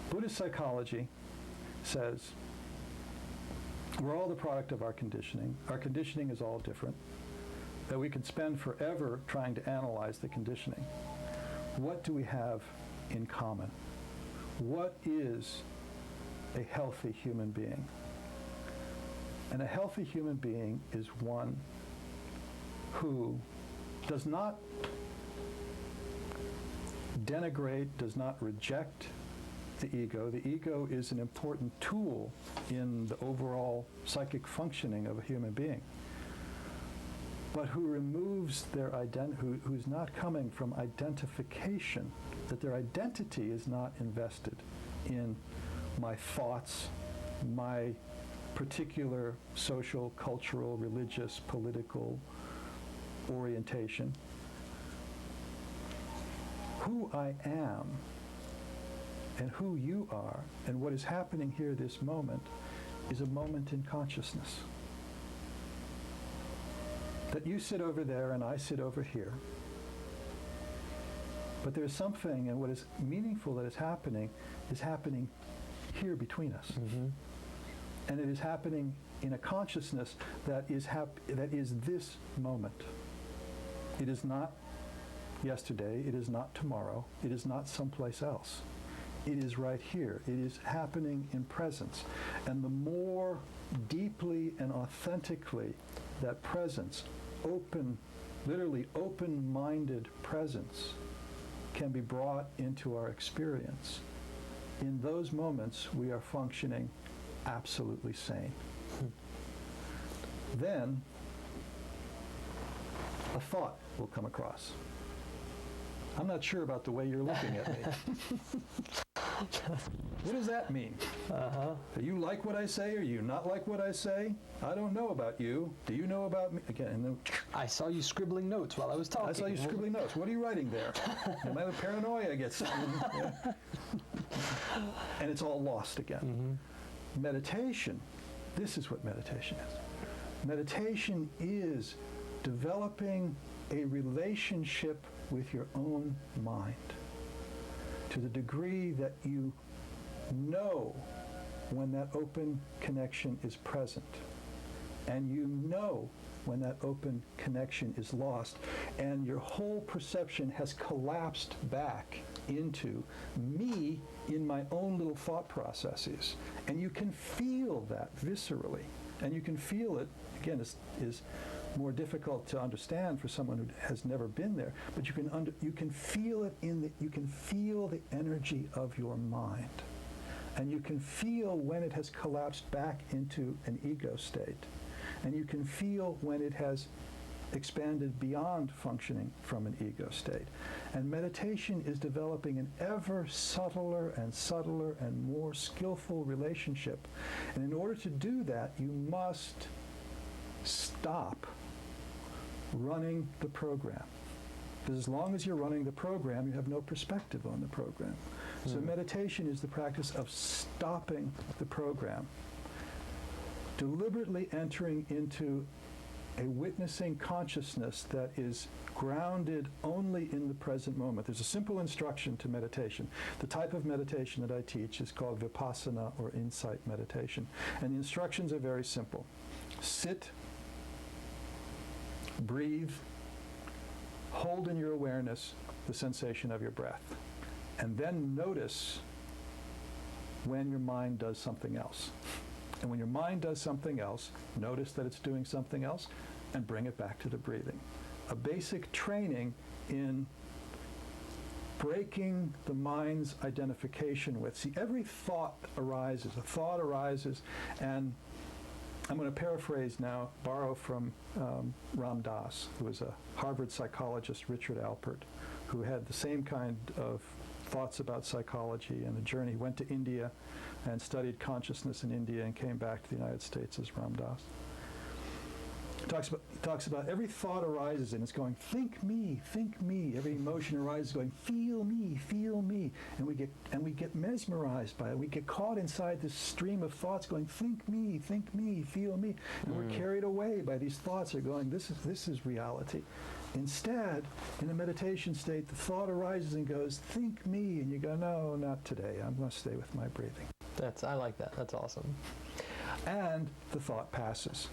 Buddhist psychology says we're all the product of our conditioning. Our conditioning is all different, that we could spend forever trying to analyze the conditioning. What do we have in common? What is a healthy human being? And a healthy human being is one who does not denigrate, does not reject the ego. The ego is an important tool in the overall psychic functioning of a human being, but who removes their who's not coming from identification, that their identity is not invested in my thoughts, my particular social, cultural, religious, political orientation. Who I am and who you are and what is happening here this moment is a moment in consciousness. That you sit over there and I sit over here. But there's something, and what is meaningful that is happening here between us. Mm-hmm. And it is happening in a consciousness that is this moment. It is not yesterday, it is not tomorrow, it is not someplace else. It is right here. It is happening in presence. And the more deeply and authentically that presence, literally open-minded presence, can be brought into our experience, in those moments we are functioning absolutely sane. Then a thought will come across. I'm not sure about the way you're looking at me. What does that mean? Do you like what I say, or you not like what I say? I don't know about you. Do you know about me? Again, and then, I saw you scribbling notes while I was talking. I saw you scribbling notes. What are you writing there? And my paranoia gets... Yeah. And it's all lost again. Mm-hmm. Meditation, this is what meditation is. Meditation is developing a relationship with your own mind to the degree that you know when that open connection is present, and you know when that open connection is lost, and your whole perception has collapsed back into me in my own little thought processes. And you can feel that viscerally, and you can feel it, again, is more difficult to understand for someone who has never been there, but you can feel it you can feel the energy of your mind, and you can feel when it has collapsed back into an ego state, and you can feel when it has expanded beyond functioning from an ego state. And meditation is developing an ever subtler and more skillful relationship. And in order to do that, you must stop running the program. Because as long as you're running the program, you have no perspective on the program. So meditation is the practice of stopping the program, deliberately entering into a witnessing consciousness that is grounded only in the present moment. There's a simple instruction to meditation. The type of meditation that I teach is called vipassana, or insight meditation. And the instructions are very simple. Sit, breathe, hold in your awareness the sensation of your breath, and then notice when your mind does something else. And when your mind does something else, notice that it's doing something else and bring it back to the breathing. A basic training in breaking the mind's identification with. See, every thought arises. A thought arises, and I'm going to paraphrase now, borrow from Ram Dass, who was a Harvard psychologist, Richard Alpert, who had the same kind of thoughts about psychology and a journey. He went to India and studied consciousness in India and came back to the United States as Ram Dass. He talks about every thought arises and it's going, think me, think me. Every emotion arises going, feel me, feel me. And we get mesmerized by it. We get caught inside this stream of thoughts going, think me, feel me. And we're carried away by these thoughts. They're going, this is reality. Instead, in a meditation state, the thought arises and goes, think me, and you go, no, not today. I'm going to stay with my breathing. I like that. That's awesome. And the thought passes.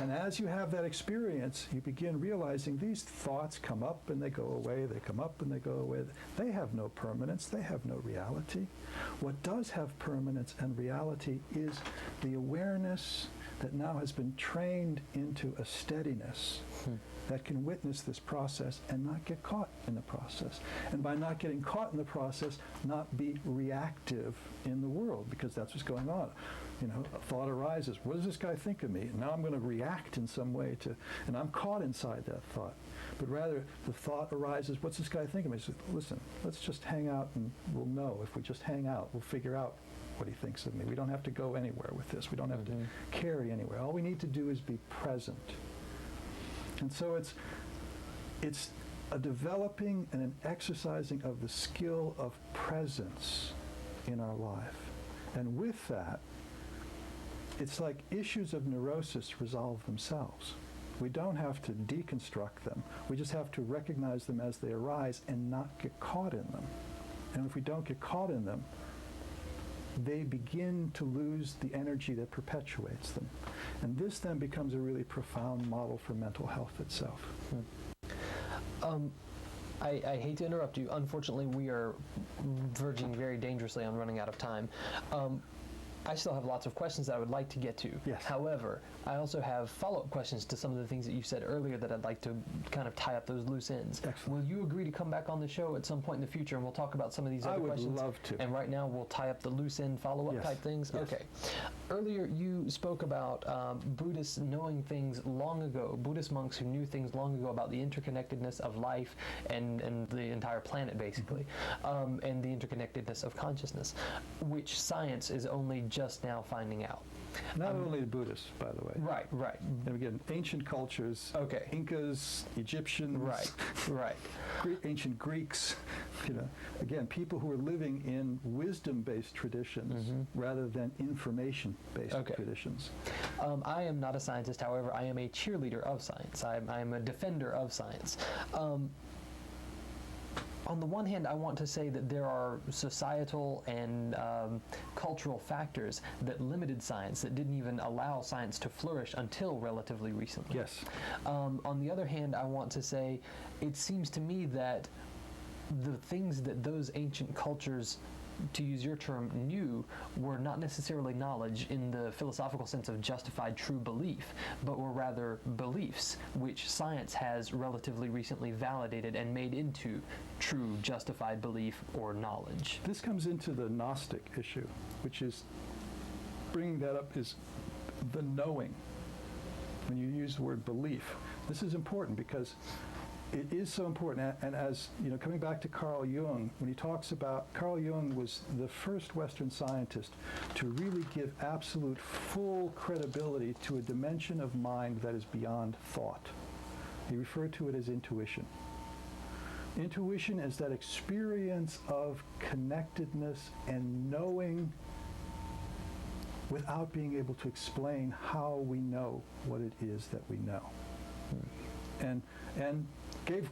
And as you have that experience, you begin realizing these thoughts come up and they go away, they come up and they go away. They have no permanence, they have no reality. What does have permanence and reality is the awareness that now has been trained into a steadiness that can witness this process and not get caught in the process. And by not getting caught in the process, not be reactive in the world, because that's what's going on. You know, a thought arises, what does this guy think of me? Now I'm going to react in some way to, and I'm caught inside that thought. But rather, the thought arises, what's this guy think of me? So, listen, let's just hang out and we'll know. If we just hang out, we'll figure out what he thinks of me. We don't have to go anywhere with this. We don't have to carry anywhere. All we need to do is be present. And so it's a developing and an exercising of the skill of presence in our life. And with that, it's like issues of neurosis resolve themselves. We don't have to deconstruct them. We just have to recognize them as they arise and not get caught in them. And if we don't get caught in them, they begin to lose the energy that perpetuates them. And this then becomes a really profound model for mental health itself. I hate to interrupt you. Unfortunately, we are verging very dangerously on running out of time. I still have lots of questions that I would like to get to. Yes. However, I also have follow-up questions to some of the things that you said earlier that I'd like to kind of tie up those loose ends. Excellent. Will you agree to come back on the show at some point in the future and we'll talk about some of these other questions? I would love to. And right now we'll tie up the loose end follow-up type things? Yes. Okay. Earlier you spoke about Buddhists knowing things long ago, Buddhist monks who knew things long ago about the interconnectedness of life and the entire planet basically, and the interconnectedness of consciousness, which science is only just now finding out. Not only the Buddhists, by the way. Right. And again, ancient cultures, Incas, Egyptians, right. Ancient Greeks, again, people who are living in wisdom-based traditions rather than information-based traditions. I am not a scientist, however, I am a cheerleader of science. I'm a defender of science. On the one hand, I want to say that there are societal and cultural factors that limited science, that didn't even allow science to flourish until relatively recently. Yes. On the other hand, I want to say it seems to me that the things that those ancient cultures, to use your term, knew were not necessarily knowledge in the philosophical sense of justified true belief, but were rather beliefs, which science has relatively recently validated and made into true justified belief or knowledge. This comes into the Gnostic issue, which is, bringing that up, is the knowing. When you use the word belief, this is important because it is so important. And as coming back to Carl Jung, when he talks about, Carl Jung was the first Western scientist to really give absolute full credibility to a dimension of mind that is beyond thought. He referred to it as intuition. Intuition is that experience of connectedness and knowing without being able to explain how we know what it is that we know. And gave,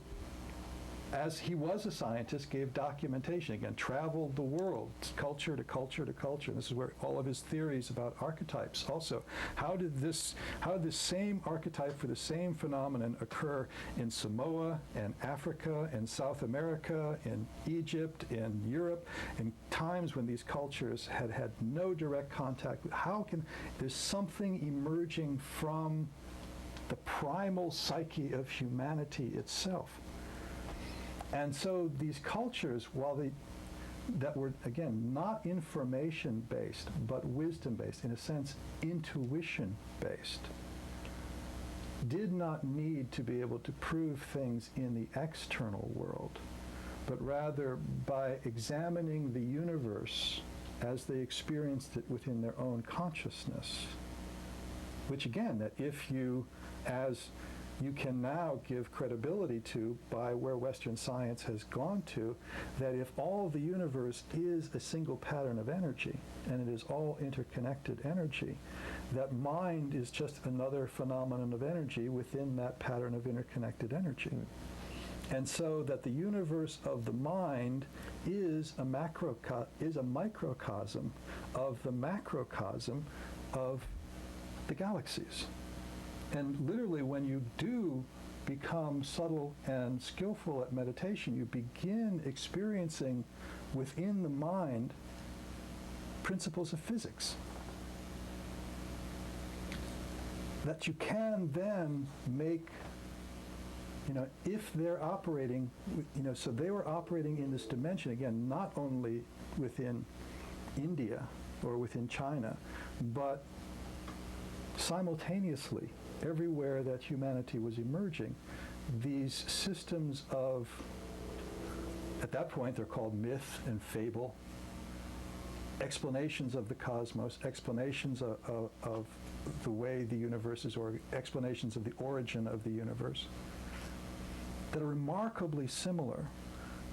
as he was a scientist, gave documentation. Again, traveled the world, culture to culture to culture. And this is where all of his theories about archetypes also. How did this same archetype for the same phenomenon occur in Samoa and Africa and South America, in Egypt, in Europe, in times when these cultures had had no direct contact? How can, there's something emerging from the primal psyche of humanity itself. And so these cultures, while that were, again, not information-based, but wisdom-based, in a sense, intuition-based, did not need to be able to prove things in the external world, but rather by examining the universe as they experienced it within their own consciousness. Which again, that if you, as you can now give credibility to by where Western science has gone to, that if all of the universe is a single pattern of energy, and it is all interconnected energy, that mind is just another phenomenon of energy within that pattern of interconnected energy. And so that the universe of the mind is a microcosm of the macrocosm of the galaxies. And literally, when you do become subtle and skillful at meditation, you begin experiencing within the mind principles of physics that you can then make, if they're operating, so they were operating in this dimension, again, not only within India or within China, but simultaneously everywhere that humanity was emerging, these systems of, at that point they're called myth and fable, explanations of the cosmos, explanations of the way the universe is, or explanations of the origin of the universe, that are remarkably similar,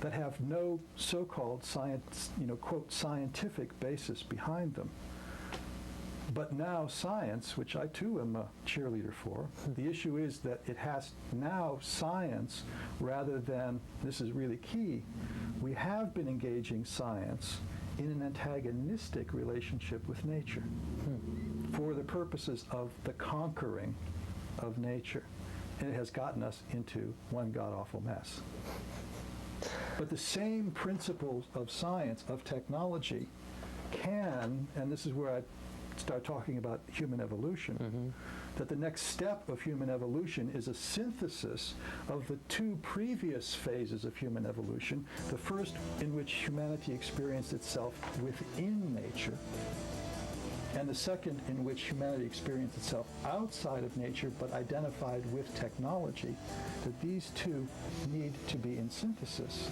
that have no so-called science, quote, scientific basis behind them. But now science, which I too am a cheerleader for, the issue is that it has now science rather than, this is really key, we have been engaging science in an antagonistic relationship with nature for the purposes of the conquering of nature. And it has gotten us into one god-awful mess. But the same principles of science, of technology, can, and this is where I start talking about human evolution, that the next step of human evolution is a synthesis of the two previous phases of human evolution, the first in which humanity experienced itself within nature, and the second in which humanity experienced itself outside of nature but identified with technology, that these two need to be in synthesis.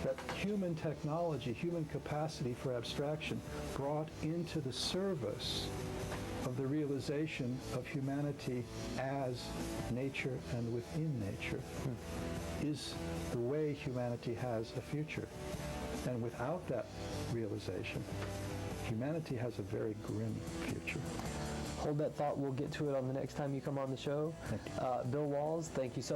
That human technology, human capacity for abstraction brought into the service of the realization of humanity as nature and within nature is the way humanity has a future. And without that realization, humanity has a very grim future. Hold that thought. We'll get to it on the next time you come on the show. Thank you. Bill Walz, thank you so much.